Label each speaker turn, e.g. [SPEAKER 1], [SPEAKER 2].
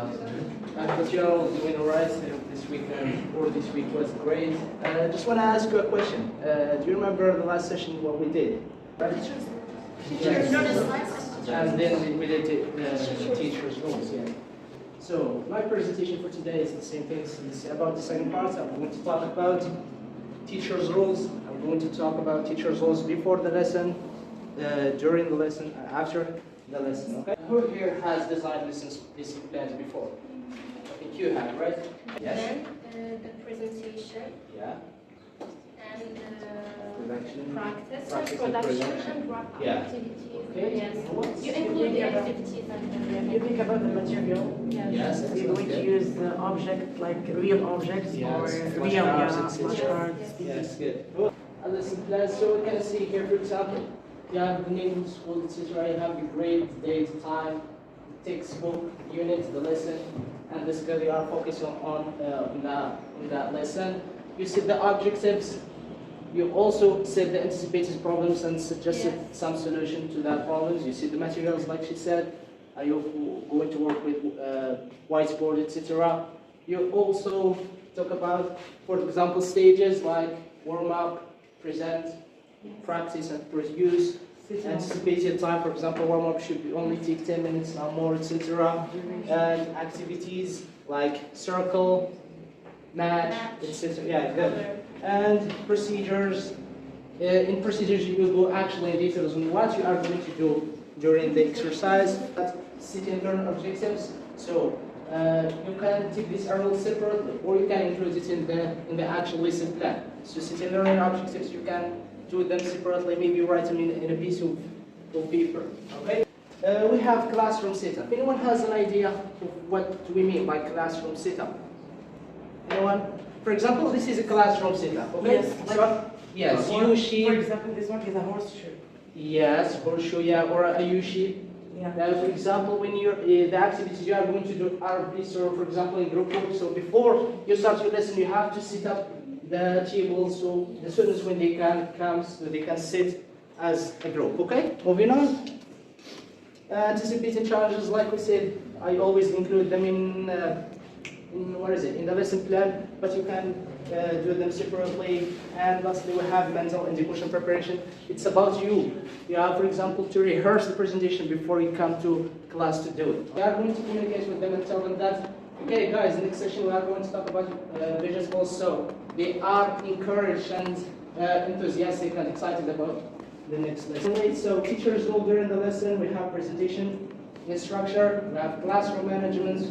[SPEAKER 1] I hope you're all doing alright this week or this week was great. I just want to ask you a question. Do you remember the last session what we did? Right? Yes. And then we did the teacher's roles. Yeah. So my presentation for today is the same thing. It's about the second part. I'm going to talk about teacher's roles. I'm going to talk about teacher's roles before the lesson, during the lesson, and after the lesson. Okay. Who here has designed lesson plans before? I think you have, right? Yes.
[SPEAKER 2] Then the presentation.
[SPEAKER 1] Yeah.
[SPEAKER 2] And
[SPEAKER 1] Production.
[SPEAKER 2] practice, production, and wrap
[SPEAKER 1] Yeah.
[SPEAKER 2] activities.
[SPEAKER 1] Okay.
[SPEAKER 2] Yes. You include the activities and
[SPEAKER 3] You think about the material.
[SPEAKER 1] Yes.
[SPEAKER 3] We're going to use the object like real objects or real flashcards.
[SPEAKER 1] Yes, good. A lesson plan. So we can see here, for example, you have the name of the school, etc. You have the grade, date, time, the textbook, unit, the lesson, and basically you are focusing on that lesson. You see the objectives. You also set the anticipated problems and suggested some solution to that problems. You see the materials, like she said. Are you going to work with whiteboard, etc.? You also talk about, for example, stages like warm up, present, practice, and produce. Anticipated time, for example, warm up should be only take 10 minutes, not more, etc. And activities like circle, match, etc. Yeah, good. And procedures. In procedures, you will go actually in details on what you are going to do during the exercise. Sit and learn objectives. So you can take this arrow separately, or you can include it in the actual lesson plan. So sit and learn objectives, you can do them separately. Maybe write them in a piece of paper. Okay. We have classroom setup. Anyone has an idea of what do we mean by classroom setup? Anyone? For example, this is a classroom setup. Okay.
[SPEAKER 3] Yes.
[SPEAKER 1] So, yes. U-shape.
[SPEAKER 3] For example, this one is a horseshoe.
[SPEAKER 1] Yes, horseshoe. Yeah, or a U-shape.
[SPEAKER 3] Yeah.
[SPEAKER 1] For example, when you're the activities you are going to do are based, or for example, in group work. So before you start your lesson, you have to set up the table so the students, when they come, so they can sit as a group. Okay. Moving on. Anticipating challenges, like we said, I always include them in the lesson plan, but you can do them separately. And lastly, we have mental and emotional preparation. It's about you. You have, for example, to rehearse the presentation before you come to class to do it. We are going to communicate with them and tell them that, okay, guys, next session we are going to talk about vision goals. So they are encouraged and enthusiastic and excited about the next lesson. So teachers will during the lesson, we have presentation, structure, we have classroom management.